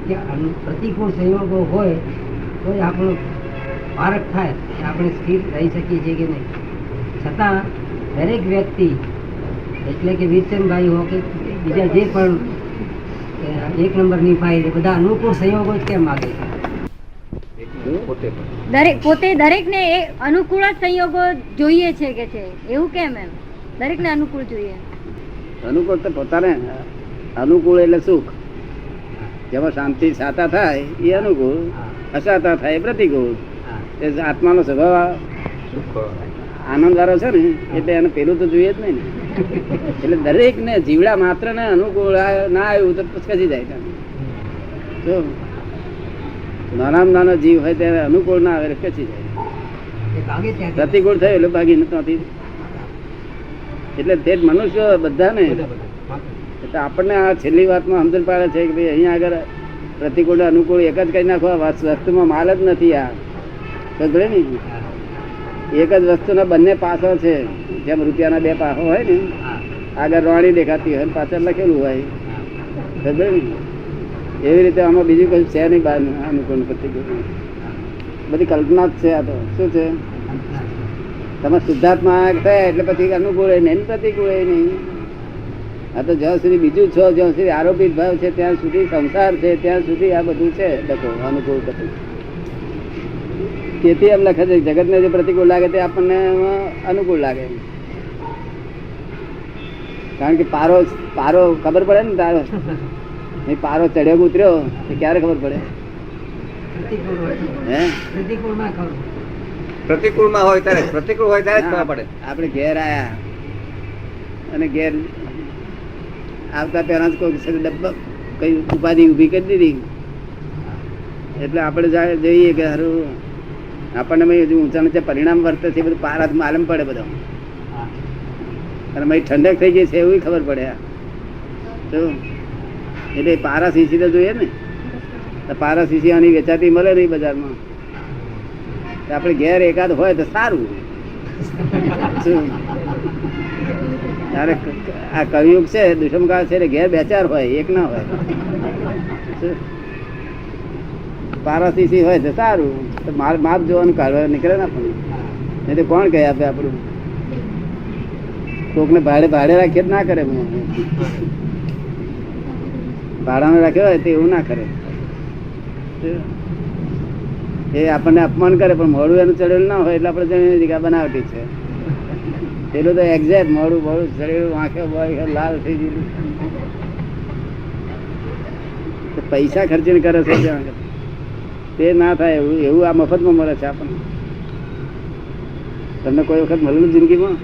કે પ્રતિકૂળ સંયોગો હોય તો જ આપણો પારખ થાય કે આપણે સ્થિર રહી શકીએ છીએ કે નહીં. છતાં દરેક વ્યક્તિ એટલે કે વીરચંદભાઈ હો કે બીજા જે પણ એક નંબરની ફાઇલ એ બધા અનુકૂળ સંયોગો જ કેમ માગે છે? દરેકને એ અનુકૂળ જ સંયોગો જોઈએ છે કે છે, એવું કેમ? એમ દરેકને અનુકૂળ જોઈએ. અનુકૂળ તો પોતાને અનુકૂળ એટલે સુખ, જેમાં શાંતિ સાતા થાય એ અનુકૂળ, અસાતા થાય એ પ્રતિકૂળ. એ આત્માનો સ્વભાવ આનંદ વાળો છે ને એટલે એને પેલું તો જોઈએ જ નહીં ને. એટલે દરેક ને જીવડા માત્ર ને અનુકૂળ ના આવ્યું તો ખસી જાય. તો નાનામાં નાનો જીવ હોય ત્યારે અનુકૂળ ના આવે ખસી જાય. પ્રતિકૂળ થયું એટલે ભાગી નથી. એટલે તે જ મનુષ્ય બધાને એટલે આપણને આ છેલ્લી વાતમાં સમજણ પાડે છે કે ભાઈ અહીંયા આગળ પ્રતિકૂળ અનુકૂળ એક જ કરી નાખો. વસ્તુમાં માલ જ નથી. આ સમજે ને, એક જ વસ્તુના બંને પાસો છે. જેમ રૂપિયાના બે પાસો હોય ને, આગળ રોણી દેખાતી હોય પાછળ લખેલું હોય, સમજે ને, એવી રીતે આમાં બીજું કશું છે નહીં. બહાર અનુકૂળ પ્રતિકૂળ બધી કલ્પના જ છે. આ તો શું છે, તમે શુદ્ધાત્મા થયા એટલે પછી અનુકૂળ નહીં, પ્રતિકૂળ નહીં. આ તો જ્યાં સુધી બીજું છો, જ્યાં સુધી આરોપિત ભાવ છે ત્યાં સુધી સંસાર છે, ત્યાં સુધી આ બધું છે. લખો અનુકૂળ પ્રતિકૂળ. તેથી એમ લખે છે જગત ને જે પ્રતિકૂળ લાગે તે આપણને અનુકૂળ લાગે. કારણ કે પારો ખબર પડે ને તારો પારો ચડ્યો ઉતર્યો એ ક્યારે ખબર પડે? પ્રતિકૂળમાં હોય ત્યારે પ્રતિકૂળ હોય ત્યારે જ ખબર પડે. આપણે ઘેર આયા અને ઘેર આવતા પહેલા જ કોઈ કઈ ઉપાધિ ઉભી કરી દીધી એટલે આપણે જોઈએ કે હારું આપણને ઊંચા નીચે પરિણામ વર્તે છે. બધું પારા માલમ પડે બધો. અને ઠંડક થઈ ગઈ છે એવું ખબર પડે. તો એટલે પારા સીસી તો જોઈએ ને. પારા સીસી આની વેચાતી મળે નહીં બજારમાં. આપણે ઘેર એકાદ હોય તો સારું. ત્યારે આ કળિયુગ છે, દુષ્મકાળ છે એટલે ઘેર બે ચાર હોય, એક ના હોય. પારા સીસી હોય તો સારું. માપ જોવાનું કાઢવા નીકળે ને આપણને. નહીં તો કોણ કહે આપે આપણું? કોકને ભાડે રાખીએ ના કરે. ભાડાને રાખ્યો હોય તો એવું ના કરે. એ આપણને અપમાન કરે પણ મોડું એનું ચડેલું ના હોય એટલે આપણે જાણીએ છીએ કે બનાવટી છે. પેલું તો એક્ઝેક્ટ મોડું ચડેલું, આંખે લાલ થઈ ગયેલું. પૈસા ખર્ચીને કરે છે તે ના થાય એવું આ મફતમાં મળે છે આપણને. તમને કોઈ વખત મળેલું જિંદગીમાં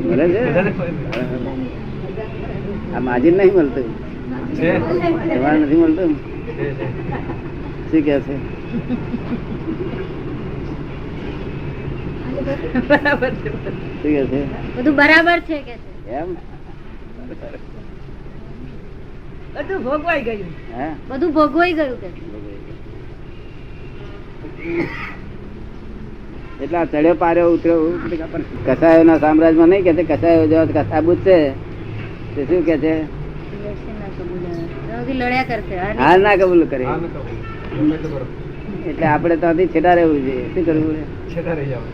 મળે છે? આ માજીને નહીં મળતું, તમારે નથી મળતું. શું કે છે? બધું બરાબર છે કે એમ બધું ભોગવાઈ ગયું. બધું ભોગવાઈ ગયું કે એટલે ચડ્યો પાર્યો ઉતર્યો. કસાયો ના સામ્રાજ્યમાં નહીં કે છે કસાયો જેવા કસાબૂત છે તે શું કે છે? લડ્યા કરશે, હાર ના કબૂલ કરે. એટલે આપણે ત્યાંથી છેટા રહેવું જોઈએ. શું કરવું? છેટા રહી જાવ.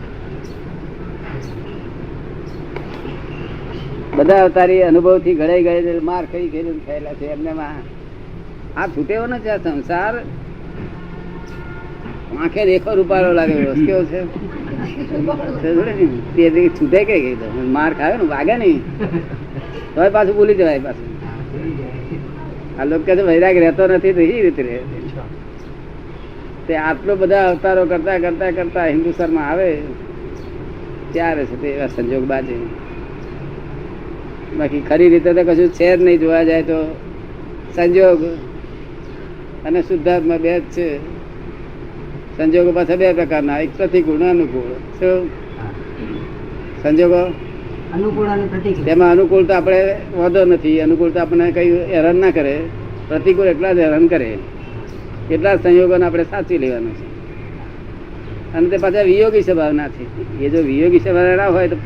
બધા અવતારી અનુભવ થી ઘડાઈ ગયે માર ખાઈ થયેલા છે એમને. આ છૂટેવો ને છે સંસાર. આંખે દેખો રૂપાળો લાગે કેવો છે. છૂટે કે માર ખાયો ને વાગે નઈ તો પાછું ભૂલી જવાય. પાછું આ લોકો કે વૈરાગ રહેતો નથી તો એ રીતે રહે. તે આટલો બધા અવતારો કરતા કરતા કરતા હિન્દુસ્તાનમાં આવે ત્યારે છે તે એવા સંજોગ બાજે. બાકી ખરી રીતે તો કશું છે જ નહીં. જોવા જાય તો સંજોગ અને શુદ્ધાત્મા બે જ છે. સંજોગો પાછા બે પ્રકારના, એક પ્રતિકૂળ અનુકૂળ. શું સંજોગો? તેમાં અનુકૂળ તો આપણે વાંધો નથી. અનુકૂળ તો આપણને કઈ હેરાન ના કરે. પ્રતિકૂળ એટલા જ હેરાન કરે. કેટલા સંયોગોને આપણે સાચવી લેવાનું છે. અને તે પાછા વિયોગી સ્વભાવના છે. એ જો વિયોગી સ્વભાવ ના હોય તો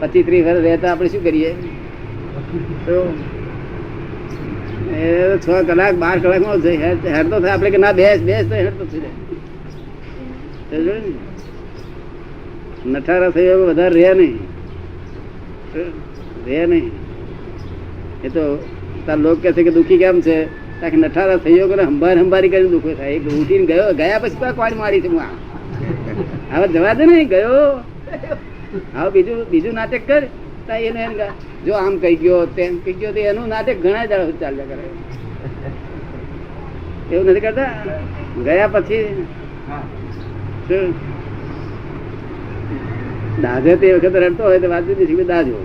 25-30 વર્ષ રહેતા આપણે શું કરીએ? તો એ 6 કલાક 12 કલાકમાં હેડતો થાય આપણે કે ના બેસ તો હેડતો થઈ જાય. નઠારા સંયોગ વધારે રહે નહીં. એ તો તાર લોક કહે છે કે દુઃખી કેમ છે, તાકે નઠારા સંયોગો હંભારી કરીને દુઃખ થાય. એક ઉઠીને ગયા પછી તો કોણ મારી છે હું હવે જવા દે ને ગયો. હવે બીજું નાટક કર. એને જો આમ કહી ગયો તેમ કહી ગયો, એનું નાટક ઘણા દાડા ચાલ્યા કરે. એવું નથી કરતા. ગયા પછી દાજે તે વખત રડતો હોય તો વાત દીધી દાજો.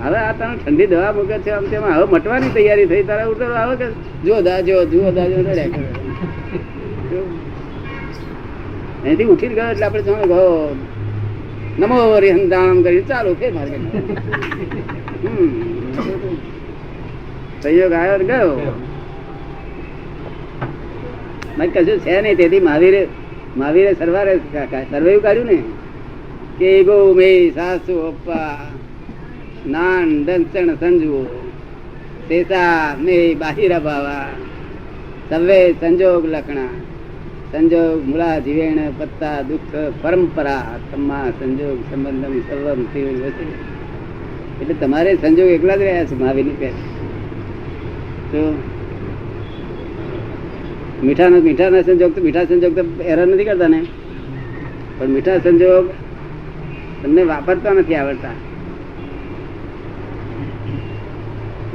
હવે આ તને ઠંડી દવા મૂકે છે આમ તેમાં હવે મટવાની તૈયારી થઈ. તારા ઉતરો આવે કે જો દાજો જુઓ દાજો રડ્યા કરે. અહીંથી ઉઠી ગયો એટલે આપણે જાણો ગયો નમો હરિહંદામ કરી ચાલો ફેર મારે સંયોગ આવ્યો ગયો. કશું છે નહીં. તેથી મહાવીરે સર્વે કાઢ્યું ને કે ગો મે સાસુ અપ્પા નાન દંસણ સંજુ શેષા મે બાહિરા ભાવા સર્વે સંજોગ લખણા સંજોગ મૂળા જીવેણ પત્તા દુઃખ પરંપરા તમા સંજોગ સંબંધમ સર્વમ એટલે તમારે સંજોગ એકલા જ રહ્યા છે મહાવીરની પેટ. તો મીઠાના સંજોગ તો હેરાન નથી કરતા ને, પણ મીઠા સંજોગ તમને વાપરતા નથી આવડતા.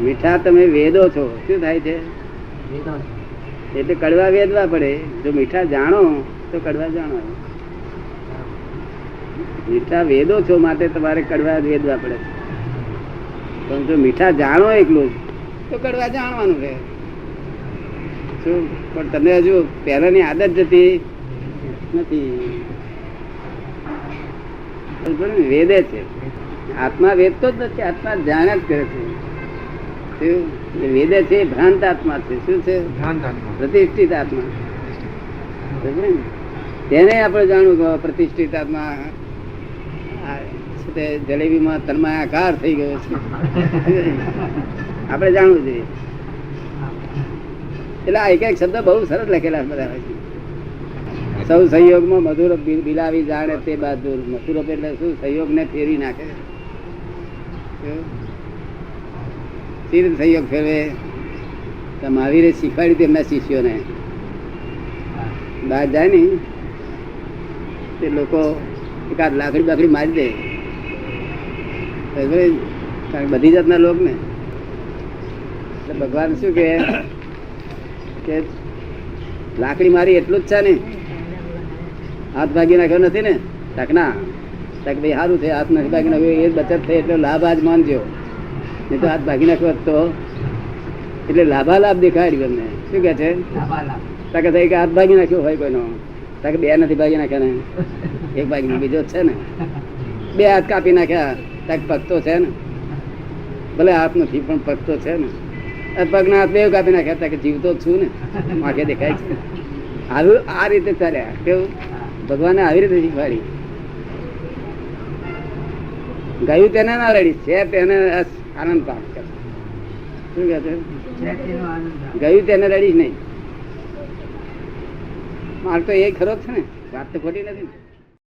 મીઠા તમે વેદો છો. શું થાય છે? એટલે કડવા વેદવા પડે. જો મીઠા જાણો તો કડવા જાણો. મીઠા વેદો છો માટે તમારે કડવા વેદવા પડે. પણ જો મીઠા જાણો એકલું તો કડવા જાણવાનું રહે. શું? પણ તમને હજુ પહેલાની આદત જતી નથી. વેદે છે. આત્મા વેદતો જ નથી. આત્મા જાણ્યા જ કરે છે. વેદે છે ભ્રાંત આત્મા છે. શું છે? પ્રતિષ્ઠિત આત્મા. તેને આપણે જાણવું કે પ્રતિષ્ઠિત આત્મા જલેબીમાં તન્માયાકાર થઈ ગયો છે. આપણે જાણવું જોઈએ. એટલે આ એક શબ્દ બહુ સરસ લખેલા બધા હોય છે. સૌ સંયોગમાં મધુર બિલાવી જાણે તે બહાદુર. મથુર એટલે શું? સંયોગ ને ફેરવી નાખે. સંયોગ ફેરવે. મહાવીરે શીખવાડ્યું તેમના શિષ્યોને. બહાર જાય ને તે લોકો એકાદ લાકડી બાકડી મારી દે. કારણ બધી જાતના લોક ને ભગવાન શું કે લાકડી મારી એટલું જ છે ને, હાથ ભાગી નાખ્યો નથી ને? તક ના તક ભાઈ સારું છે, હાથ નથી ભાગી નાખ્યો એ બચત થઈ એટલે લાભ આજ માનજો. નહીં તો હાથ ભાગી નાખ્યો તો એટલે લાભાલાભ દેખાડ્યું એમને. શું કે છે? તકે થઈ કે હાથ ભાગી નાખ્યો હોય કોઈનો, તકે બે નથી ભાગી નાખ્યા ને, એક ભાગી બીજો છે ને, બે હાથ કાપી નાખ્યા તક પગ તો છે ને, ભલે હાથ નથી પણ પગ તો છે ને. પગ ના હાથ બે કાપી નાખ્યા તકે જીવતો છું ને, આંખે દેખાય છે. આવું આ રીતે ચાલ્યા. કેવું? ભગવાને આવી રીતે શીખવાડી. ગયું તેને ના રડીશ, છે તેને આનંદ પામ કર. શું કે છે? ગયું તેને રડીશ નહીં. મારે તો એ ખરો જ છે ને, વાત તો ખોટી નથી ને.